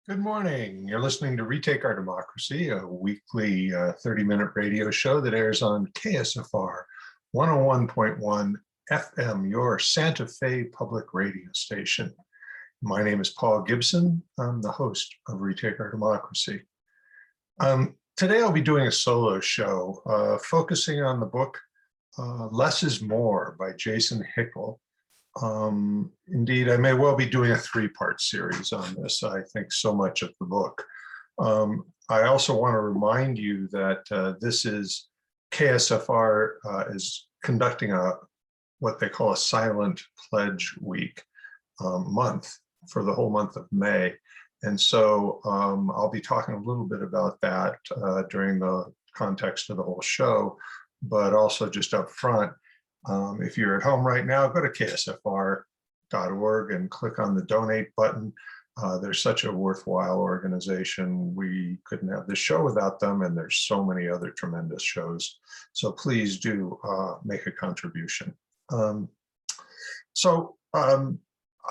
Good morning. You're listening to Retake Our Democracy, a weekly 30-minute radio show that airs on KSFR 101.1 FM, your Santa Fe public radio station. My name is Paul Gibson. I'm the host of Retake Our Democracy. Today I'll be doing a solo show focusing on the book Less is More by Jason Hickel. Indeed, I may well be doing a three-part series on this. I think so much of the book. I also want to remind you that this is KSFR is conducting what they call a silent pledge week month for the whole month of May. And so I'll be talking a little bit about that during the context of the whole show, but also just up front. If you're at home right now, go to ksfr.org and click on the donate button. They're such a worthwhile organization. We couldn't have this show without them, and there's so many other tremendous shows. So please do make a contribution.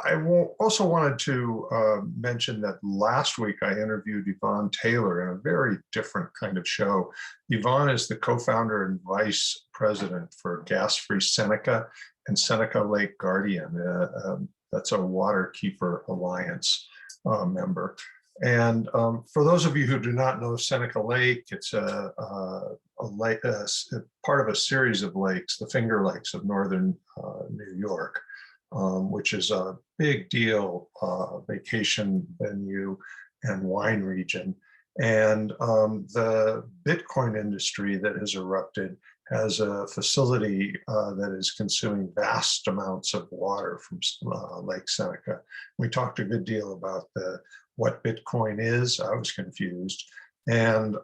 I also wanted to mention that last week I interviewed Yvonne Taylor in a very different kind of show. Yvonne is the co-founder and vice president for Gas-Free Seneca and Seneca Lake Guardian. That's a Waterkeeper Alliance member. And for those of you who do not know Seneca Lake, it's a lake, part of a series of lakes, the Finger Lakes of northern New York. Which is a big deal vacation venue and wine region. And the Bitcoin industry that has erupted has a facility that is consuming vast amounts of water from Lake Seneca. We talked a good deal about what Bitcoin is. I was confused. And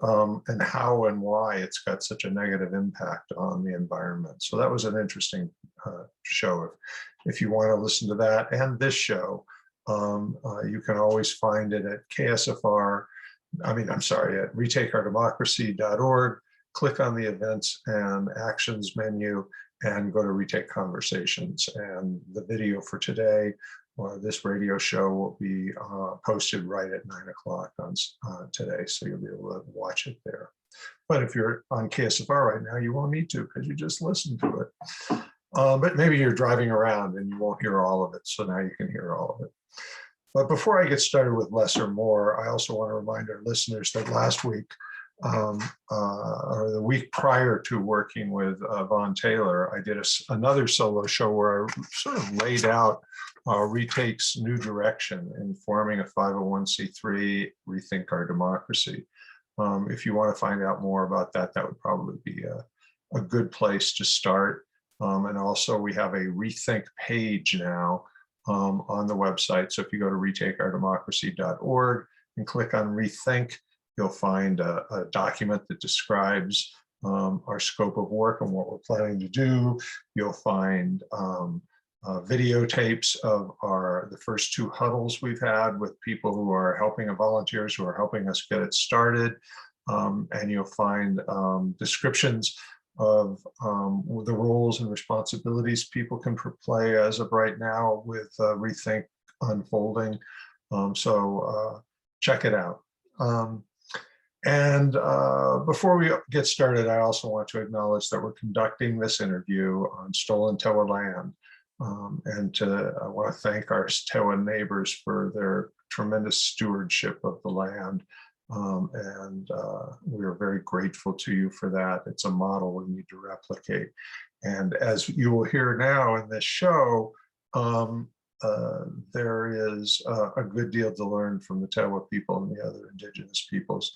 how and why it's got such a negative impact on the environment. So that was an interesting show. If you want to listen to that and this show, you can always find it at at retakeourdemocracy.org. Click on the events and actions menu and go to Retake Conversations. And the video for today, this radio show will be posted right at 9 o'clock on today, so you'll be able to watch it there. But if you're on KSFR right now, you won't need to because you just listened to it. But maybe you're driving around and you won't hear all of it, so now you can hear all of it. But before I get started with Less or More, I also want to remind our listeners that last week, or the week prior to working with Yvonne Taylor, I did another solo show where I sort of laid out Retake's new direction in forming a 501c3, Rethink Our Democracy. If you want to find out more about that, that would probably be a good place to start. And also we have a Rethink page now on the website. So if you go to retakeourdemocracy.org and click on Rethink, you'll find a document that describes our scope of work and what we're planning to do. You'll find videotapes of the first two huddles we've had with people who are helping, volunteers who are helping us get it started. And you'll find descriptions of the roles and responsibilities people can play as of right now with Rethink unfolding. So check it out. And before we get started, I also want to acknowledge that we're conducting this interview on stolen Tewa land. And I want to thank our Tewa neighbors for their tremendous stewardship of the land. We are very grateful to you for that. It's a model we need to replicate. And as you will hear now in this show, there is a good deal to learn from the Tewa people and the other indigenous peoples.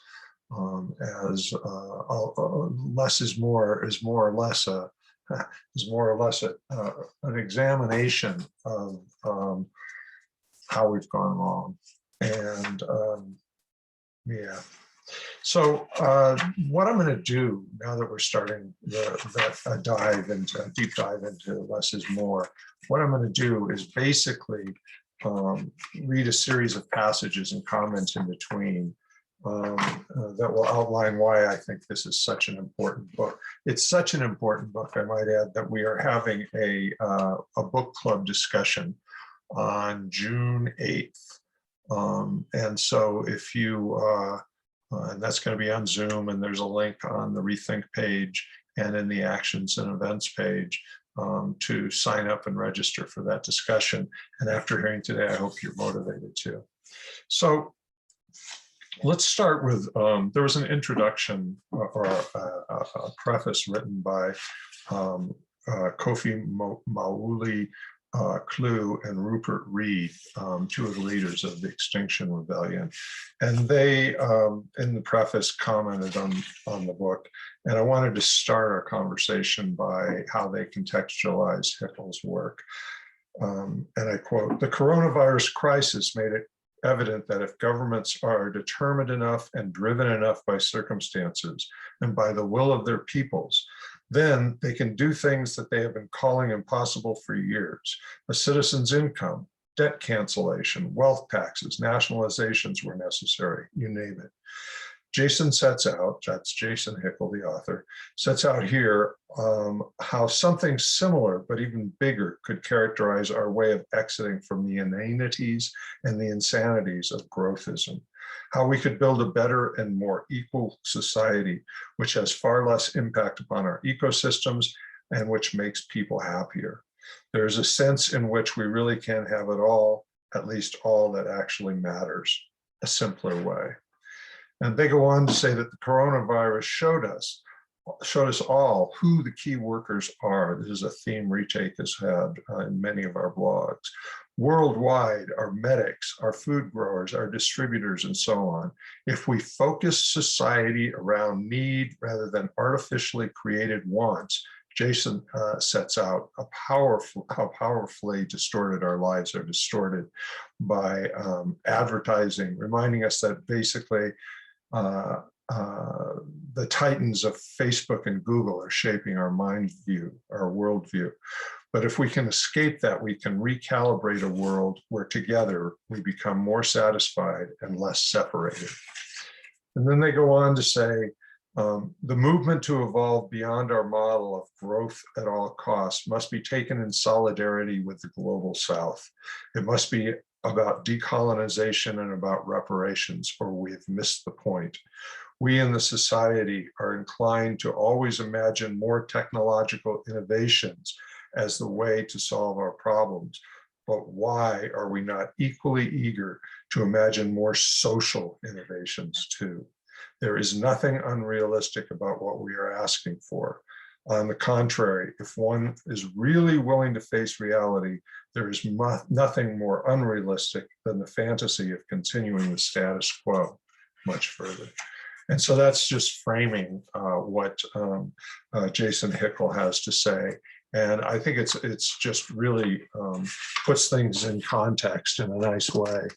Less is more is more or less an examination of how we've gone wrong. And yeah. So what I'm going to do now that we're starting that deep dive into Less is More, what I'm going to do is basically read a series of passages and comments in between that will outline why I think this is such an important book. It's such an important book, I might add, that we are having a book club discussion on June 8th And so if you, and that's going to be on Zoom, and there's a link on the Rethink page and in the Actions and Events page to sign up and register for that discussion. And after hearing today, I hope you're motivated too. So let's start with, there was an introduction or a preface written by Kofi Mauli Clue and Rupert Reed, two of the leaders of the Extinction Rebellion. And they, in the preface, commented on the book. And I wanted to start our conversation by how they contextualize Hickel's work. And I quote, "The coronavirus crisis made it evident that if governments are determined enough and driven enough by circumstances and by the will of their peoples, then they can do things that they have been calling impossible for years. A citizen's income, debt cancellation, wealth taxes, nationalizations were necessary, you name it." Jason sets out, that's Jason Hickel, the author, sets out here how something similar, but even bigger, could characterize our way of exiting from the inanities and the insanities of growthism. How we could build a better and more equal society, which has far less impact upon our ecosystems and which makes people happier. There is a sense in which we really can have it all, at least all that actually matters, a simpler way. And they go on to say that the coronavirus showed us all who the key workers are. This is a theme Retake has had in many of our blogs. Worldwide, our medics, our food growers, our distributors, and so on. If we focus society around need rather than artificially created wants, Jason sets out how powerfully distorted our lives are distorted by advertising, reminding us that basically the titans of Facebook and Google are shaping our mind view, our worldview. But if we can escape that, we can recalibrate a world where together we become more satisfied and less separated. And then they go on to say, the movement to evolve beyond our model of growth at all costs must be taken in solidarity with the global South. It must be about decolonization and about reparations, or we've missed the point. We in the society are inclined to always imagine more technological innovations as the way to solve our problems. But why are we not equally eager to imagine more social innovations too? There is nothing unrealistic about what we are asking for. On the contrary, if one is really willing to face reality, there is nothing more unrealistic than the fantasy of continuing the status quo much further. And so that's just framing what Jason Hickel has to say. And I think it's just really puts things in context in a nice way,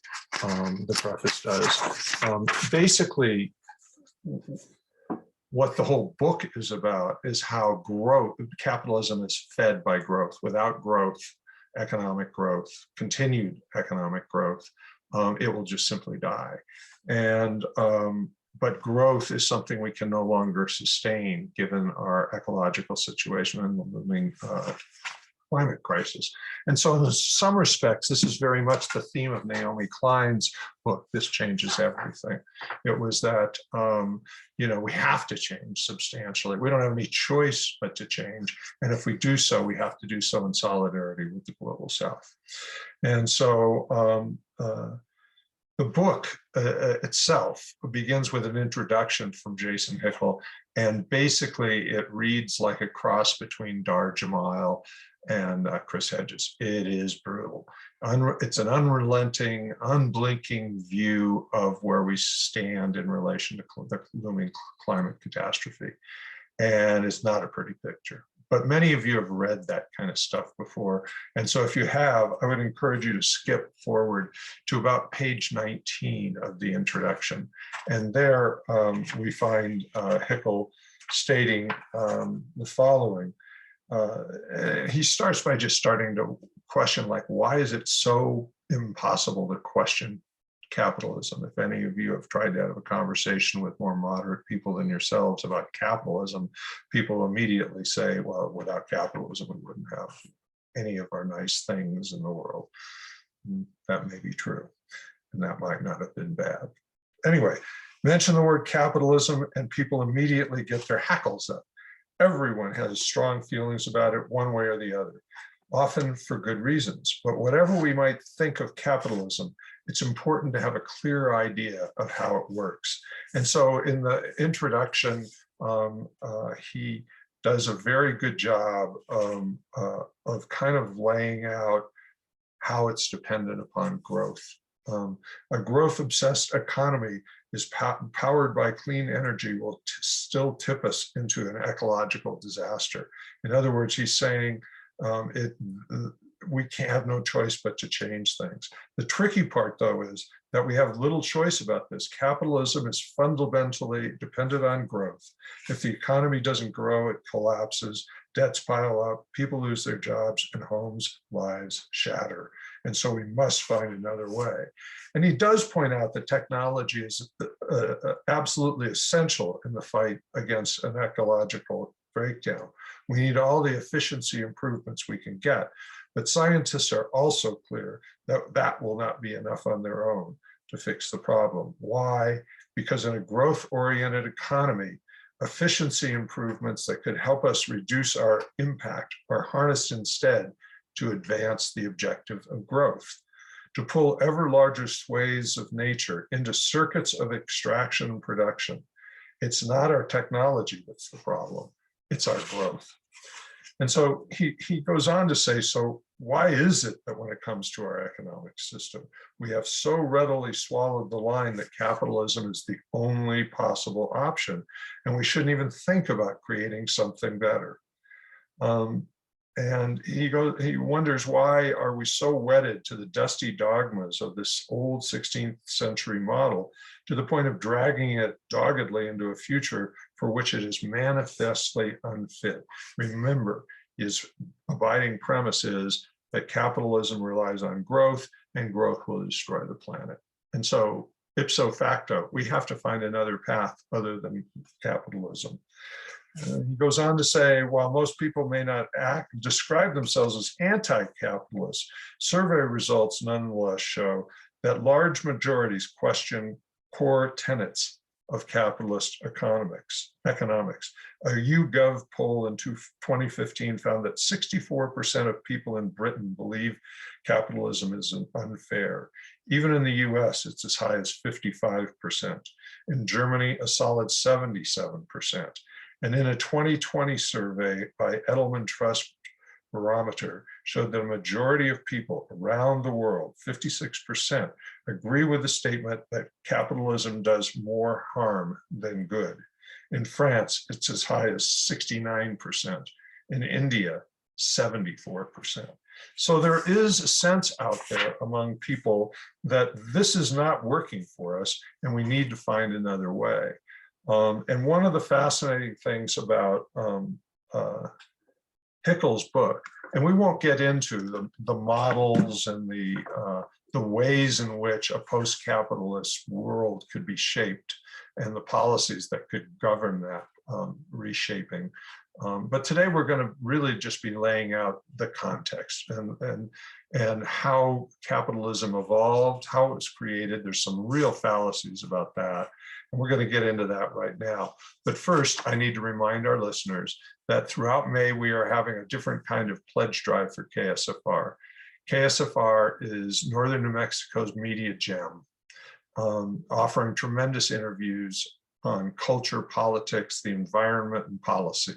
the preface does. Basically, what the whole book is about is how capitalism is fed by growth. Without growth, economic growth, continued economic growth, it will just simply die. And but growth is something we can no longer sustain given our ecological situation and the looming climate crisis. And so in some respects, this is very much the theme of Naomi Klein's book, This Changes Everything. It was that, we have to change substantially. We don't have any choice but to change. And if we do so, we have to do so in solidarity with the global South. And so the book itself begins with an introduction from Jason Hickel, and basically it reads like a cross between Dar Jamal and Chris Hedges. It is brutal. It's an unrelenting, unblinking view of where we stand in relation to the looming climate catastrophe. And it's not a pretty picture. But many of you have read that kind of stuff before. And so if you have, I would encourage you to skip forward to about page 19 of the introduction. And there we find Hickel stating the following. He starts by just starting to question, like, why is it so impossible to question capitalism? If any of you have tried to have a conversation with more moderate people than yourselves about capitalism, people immediately say, well, without capitalism, we wouldn't have any of our nice things in the world. That may be true. and that might not have been bad. Anyway, mention the word capitalism and people immediately get their hackles up. Everyone has strong feelings about it one way or the other, often for good reasons. But whatever we might think of capitalism, it's important to have a clear idea of how it works. And so in the introduction, he does a very good job of kind of laying out how it's dependent upon growth. A growth-obsessed economy is powered by clean energy will still tip us into an ecological disaster. In other words, he's saying we can't have no choice but to change things. The tricky part, though, is that we have little choice about this. Capitalism is fundamentally dependent on growth. If the economy doesn't grow, it collapses, debts pile up, people lose their jobs, and homes, lives shatter. And so we must find another way. And he does point out that technology is absolutely essential in the fight against an ecological breakdown. We need all the efficiency improvements we can get. But scientists are also clear that that will not be enough on their own to fix the problem. Why? Because in a growth-oriented economy, efficiency improvements that could help us reduce our impact are harnessed instead to advance the objective of growth. To pull ever larger swathes of nature into circuits of extraction and production. It's not our technology that's the problem, it's our growth. And so he goes on to say, so why is it that when it comes to our economic system, we have so readily swallowed the line that capitalism is the only possible option, and we shouldn't even think about creating something better? And he wonders, why are we so wedded to the dusty dogmas of this old 16th century model to the point of dragging it doggedly into a future for which it is manifestly unfit? Remember, his abiding premise is that capitalism relies on growth, and growth will destroy the planet. And so ipso facto, we have to find another path other than capitalism. He goes on to say, while most people may not describe themselves as anti-capitalist, survey results nonetheless show that large majorities question core tenets of capitalist economics. A YouGov poll in 2015 found that 64% of people in Britain believe capitalism is unfair. Even in the US, it's as high as 55%. In Germany, a solid 77%. And in a 2020 survey by Edelman Trust Barometer showed that a majority of people around the world, 56%, agree with the statement that capitalism does more harm than good. In France, it's as high as 69%. In India, 74%. So there is a sense out there among people that this is not working for us and we need to find another way. And one of the fascinating things about Hickel's book, and we won't get into the models and the ways in which a post-capitalist world could be shaped and the policies that could govern that reshaping. But today we're going to really just be laying out the context and how capitalism evolved, how it was created. There's some real fallacies about that. And we're going to get into that right now. But first, I need to remind our listeners that throughout May, we are having a different kind of pledge drive for KSFR. KSFR is Northern New Mexico's media gem, offering tremendous interviews on culture, politics, the environment, and policy.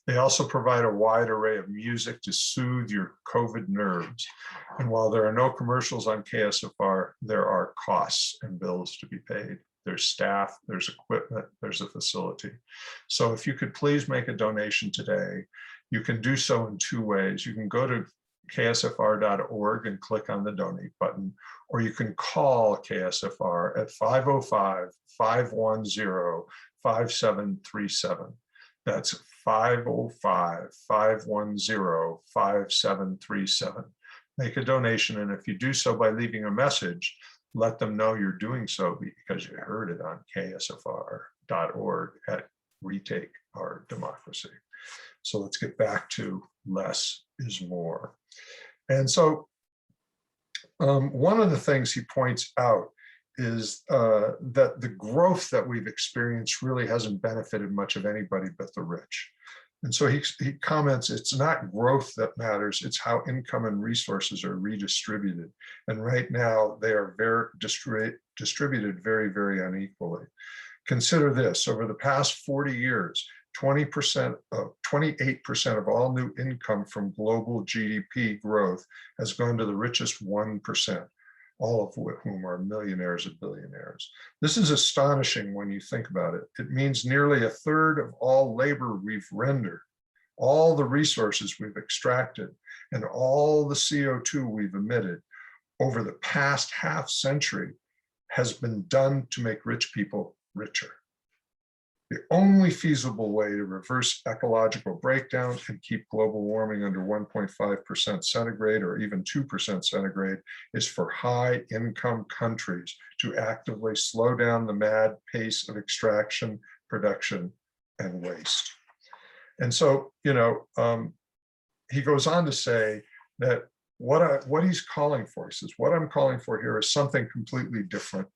They also provide a wide array of music to soothe your COVID nerves. And while there are no commercials on KSFR, there are costs and bills to be paid. There's staff, there's equipment, there's a facility. So if you could please make a donation today, you can do so in two ways. You can go to ksfr.org and click on the donate button, or you can call KSFR at 505-510-5737. That's 505-510-5737. Make a donation, and if you do so by leaving a message, let them know you're doing so because you heard it on ksfr.org at Retake Our Democracy. So let's get back to less is more. And so one of the things he points out is that the growth that we've experienced really hasn't benefited much of anybody but the rich. And so he comments, it's not growth that matters, it's how income and resources are redistributed. And right now they are very distributed very, very unequally. Consider this, over the past 40 years, 28% of all new income from global GDP growth has gone to the richest 1%, all of whom are millionaires and billionaires. This is astonishing when you think about it. It means nearly a third of all labor we've rendered, all the resources we've extracted, and all the CO2 we've emitted over the past half century has been done to make rich people richer. The only feasible way to reverse ecological breakdown and keep global warming under 1.5% centigrade or even 2% centigrade is for high income countries to actively slow down the mad pace of extraction, production, and waste. And so, he goes on to say that what he's calling for, he says, what I'm calling for here is something completely different.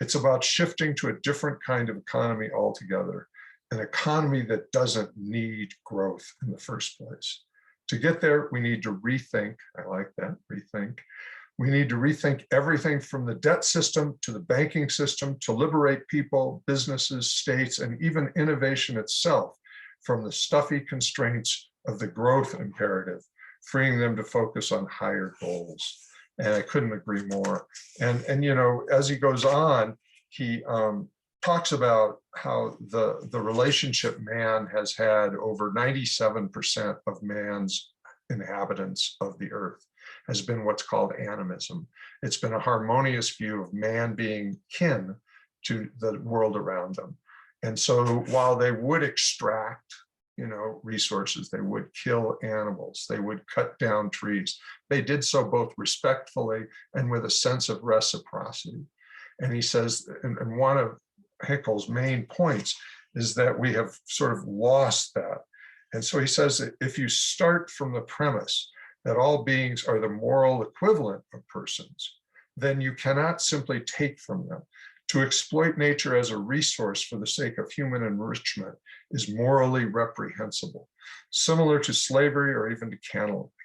It's about shifting to a different kind of economy altogether, an economy that doesn't need growth in the first place. To get there, we need to rethink, I like that, rethink. We need to rethink everything from the debt system to the banking system to liberate people, businesses, states, and even innovation itself from the stuffy constraints of the growth imperative, freeing them to focus on higher goals. And I couldn't agree more. And as he goes on, he talks about how the relationship man has had over 97% of man's inhabitants of the earth has been what's called animism. It's been a harmonious view of man being kin to the world around them. And so while they would extract resources, they would kill animals, they would cut down trees. They did so both respectfully and with a sense of reciprocity. And he says, and one of Haeckel's main points is that we have sort of lost that. And so he says that if you start from the premise that all beings are the moral equivalent of persons, then you cannot simply take from them. To exploit nature as a resource for the sake of human enrichment is morally reprehensible, similar to slavery or even to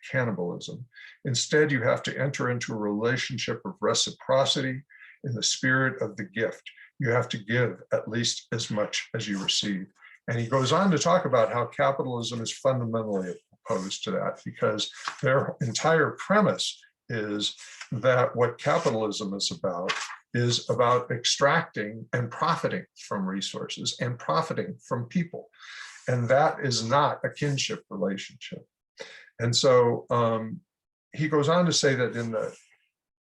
cannibalism. Instead, you have to enter into a relationship of reciprocity in the spirit of the gift. You have to give at least as much as you receive. And he goes on to talk about how capitalism is fundamentally opposed to that, because their entire premise is that what capitalism is about extracting and profiting from resources and profiting from people. And that is not a kinship relationship. And so he goes on to say that and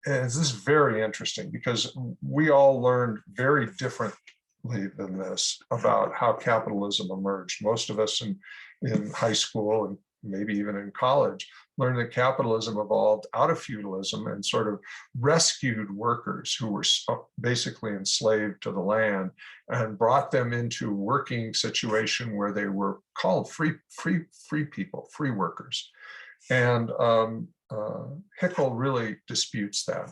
this is very interesting because we all learned very differently than this about how capitalism emerged. Most of us in high school and maybe even in college learned that capitalism evolved out of feudalism and sort of rescued workers who were basically enslaved to the land and brought them into a working situation where they were called free people, free workers. And Haeckel really disputes that.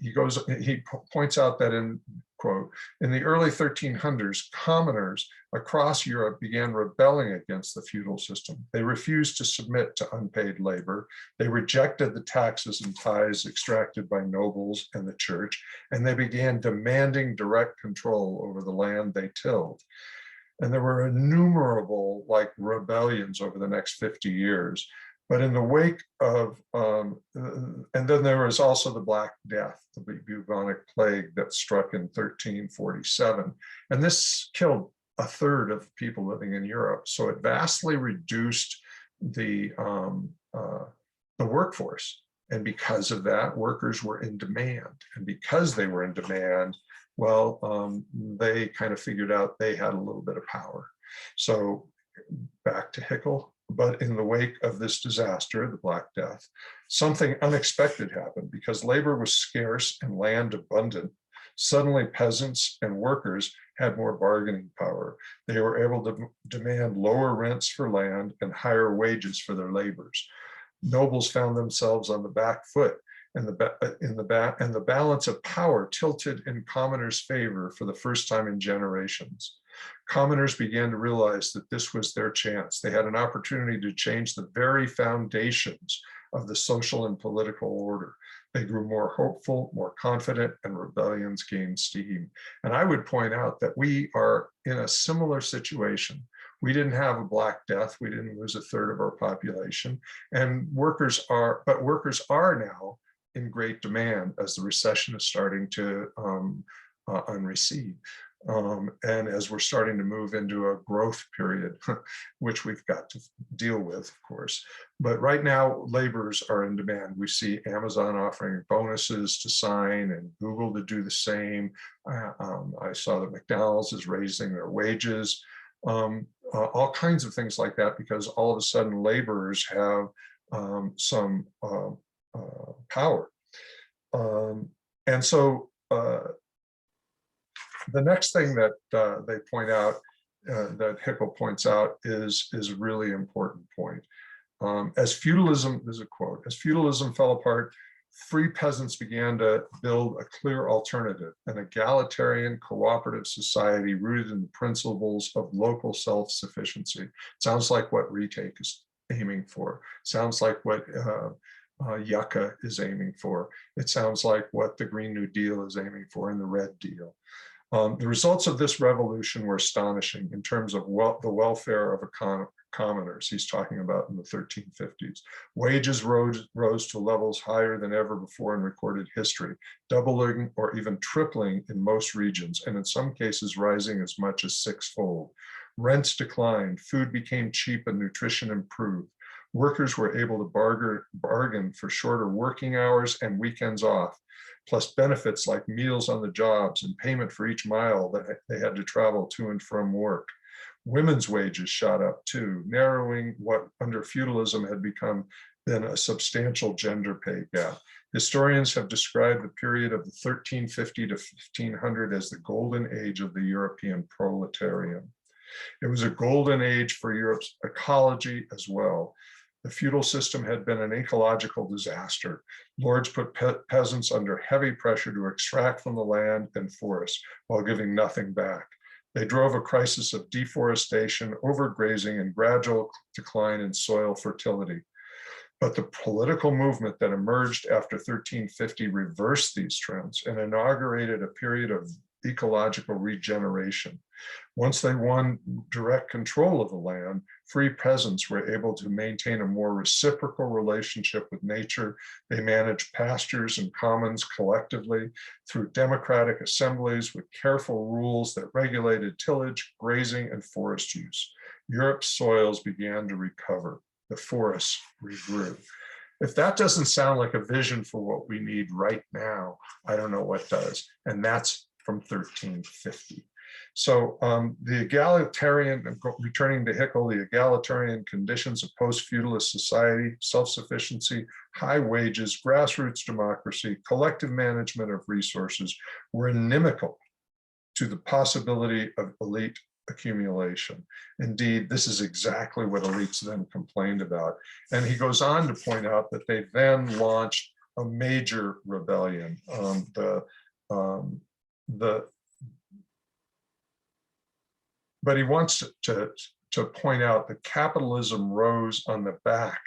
He points out that in, quote, in the early 1300s, commoners across Europe began rebelling against the feudal system. They refused to submit to unpaid labor. They rejected the taxes and tithes extracted by nobles and the church, and they began demanding direct control over the land they tilled. And there were innumerable rebellions over the next 50 years. But in the wake of, and then there was also the Black Death, the bubonic plague that struck in 1347. And this killed a third of people living in Europe. So it vastly reduced the workforce. And because of that, workers were in demand. And because they were in demand, well, they kind of figured out they had a little bit of power. So back to Haeckel. But in the wake of this disaster, the Black Death, something unexpected happened because labor was scarce and land abundant. Suddenly, peasants and workers had more bargaining power. They were able to demand lower rents for land and higher wages for their labors. Nobles found themselves on the back foot, and the balance of power tilted in commoners' favor for the first time in generations. Commoners began to realize that this was their chance. They had an opportunity to change the very foundations of the social and political order. They grew more hopeful, more confident, and rebellions gained steam. And I would point out that we are in a similar situation. We didn't have a Black Death. We didn't lose a third of our population. And workers are now in great demand as the recession is starting to unrecede. And as we're starting to move into a growth period, which we've got to deal with, of course. But right now, laborers are in demand. We see Amazon offering bonuses to sign and Google to do the same. I saw that McDonald's is raising their wages, all kinds of things like that, because all of a sudden laborers have some power. And so the next thing that they point out, that Hickel points out, is a really important point. As feudalism, there's a quote, as feudalism fell apart, free peasants began to build a clear alternative, an egalitarian cooperative society rooted in the principles of local self-sufficiency. Sounds like what Retake is aiming for. Sounds like what Yucca is aiming for. It sounds like what the Green New Deal is aiming for and the Red Deal. The results of this revolution were astonishing in terms of the welfare of commoners. He's talking about in the 1350s. Wages rose to levels higher than ever before in recorded history, doubling or even tripling in most regions, and in some cases rising as much as sixfold. Rents declined, food became cheap, and nutrition improved. Workers were able to bargain for shorter working hours and weekends off, plus benefits like meals on the jobs and payment for each mile that they had to travel to and from work. Women's wages shot up too, narrowing what under feudalism had been a substantial gender pay gap. Historians have described the period of the 1350 to 1500 as the golden age of the European proletariat. It was a golden age for Europe's ecology as well. The feudal system had been an ecological disaster. Lords put peasants under heavy pressure to extract from the land and forest while giving nothing back. They drove a crisis of deforestation, overgrazing, and gradual decline in soil fertility. But the political movement that emerged after 1350 reversed these trends and inaugurated a period of ecological regeneration. Once they won direct control of the land, free peasants were able to maintain a more reciprocal relationship with nature. They managed pastures and commons collectively through democratic assemblies with careful rules that regulated tillage, grazing, and forest use. Europe's soils began to recover. The forests regrew. If that doesn't sound like a vision for what we need right now, I don't know what does. And that's from 1350. So the egalitarian, returning to Hickel, the egalitarian conditions of post-feudalist society, self-sufficiency, high wages, grassroots democracy, collective management of resources were inimical to the possibility of elite accumulation. Indeed, this is exactly what elites then complained about. And he goes on to point out that they then launched a major rebellion. But he wants to point out that capitalism rose on the back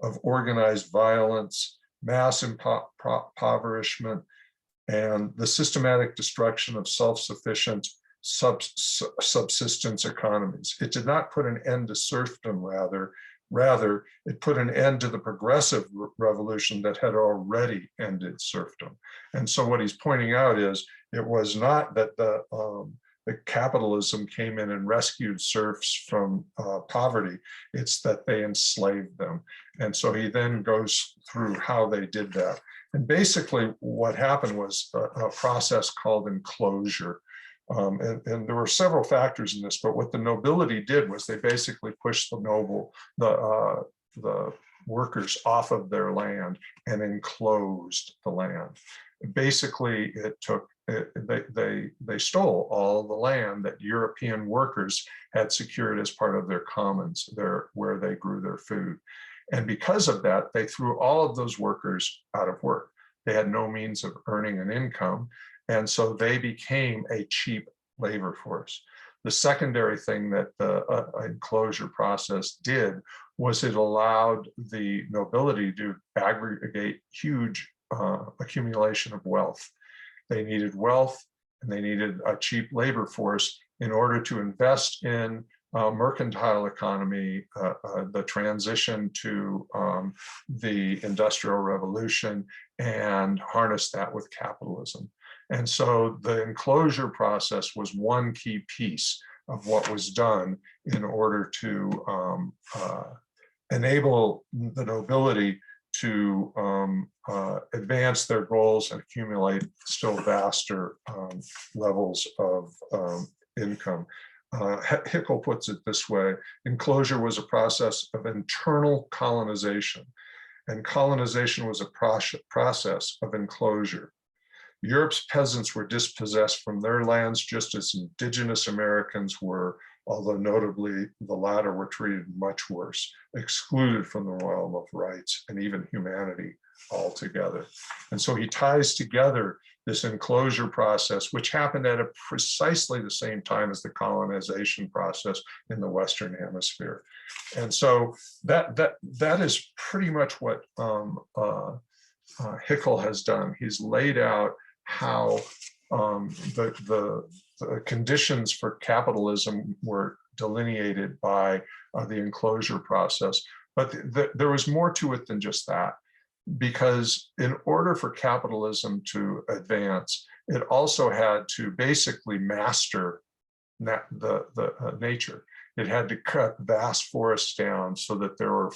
of organized violence, mass impoverishment, and the systematic destruction of self-sufficient subsistence economies. It did not put an end to serfdom, rather it put an end to the progressive revolution that had already ended serfdom. And so what he's pointing out is it was not that the capitalism came in and rescued serfs from poverty, it's that they enslaved them. And so he then goes through how they did that. And basically what happened was a process called enclosure. And there were several factors in this, but what the nobility did was they basically pushed the workers off of their land and enclosed the land. Basically, they stole all the land that European workers had secured as part of their commons, where they grew their food. And because of that, they threw all of those workers out of work. They had no means of earning an income. And so they became a cheap labor force. The secondary thing that the enclosure process did was it allowed the nobility to aggregate huge accumulation of wealth. They needed wealth and they needed a cheap labor force in order to invest in mercantile economy, the transition to the Industrial Revolution, and harness that with capitalism. And so the enclosure process was one key piece of what was done in order to enable the nobility to advance their goals and accumulate still vaster levels of income. Hickel puts it this way: enclosure was a process of internal colonization, and colonization was a process of enclosure. Europe's peasants were dispossessed from their lands just as indigenous Americans were, although notably the latter were treated much worse, excluded from the realm of rights and even humanity altogether. And so he ties together this enclosure process, which happened at precisely the same time as the colonization process in the Western Hemisphere. And so that is pretty much what Hickel has done. He's laid out how the conditions for capitalism were delineated by the enclosure process. But there was more to it than just that, because in order for capitalism to advance, it also had to basically master the nature. It had to cut vast forests down so that there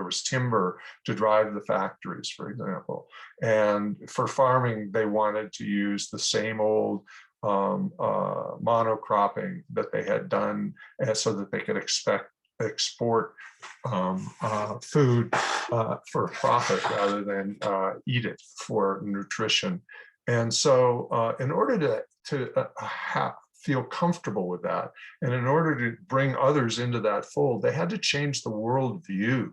was timber to drive the factories, for example. And for farming, they wanted to use the same old monocropping that they had done, so that they could export food for profit rather than eat it for nutrition. And so in order to feel comfortable with that, and in order to bring others into that fold, they had to change the worldview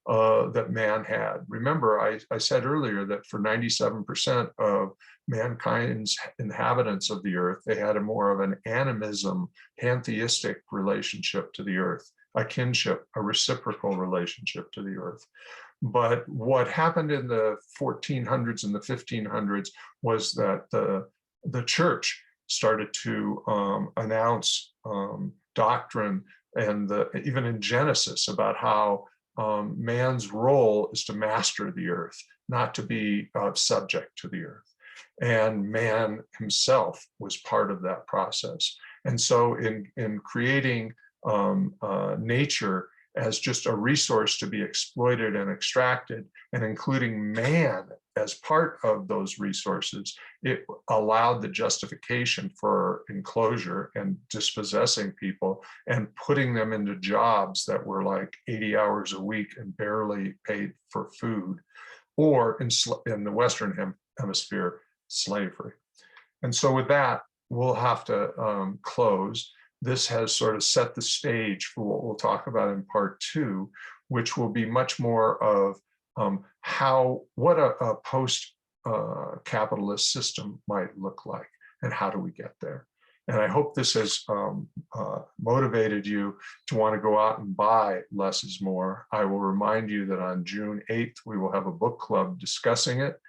that man had. Remember, I said earlier that for 97% of mankind's inhabitants of the earth, they had a more of an animism, pantheistic relationship to the earth, a kinship, a reciprocal relationship to the earth. But what happened in the 1400s and the 1500s was that the church started to announce doctrine, and even in Genesis, about how man's role is to master the earth, not to be subject to the earth. And man himself was part of that process. And so in creating nature as just a resource to be exploited and extracted, and including man as part of those resources, it allowed the justification for enclosure and dispossessing people and putting them into jobs that were like 80 hours a week and barely paid for food, or in the Western Hemisphere, slavery. And so with that, we'll have to close. This has sort of set the stage for what we'll talk about in part 2, which will be much more of what a post-capitalist system might look like, and how do we get there. And I hope this has motivated you to want to go out and buy Less is More. I will remind you that on June 8th, we will have a book club discussing it,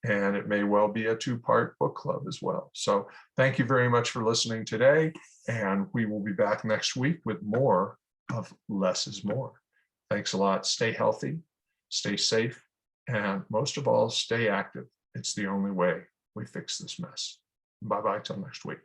and it may well be a 2-part book club as well. So thank you very much for listening today, and we will be back next week with more of Less is More. Thanks a lot. Stay healthy, stay safe, and most of all, stay active. It's the only way we fix this mess. Bye-bye till next week.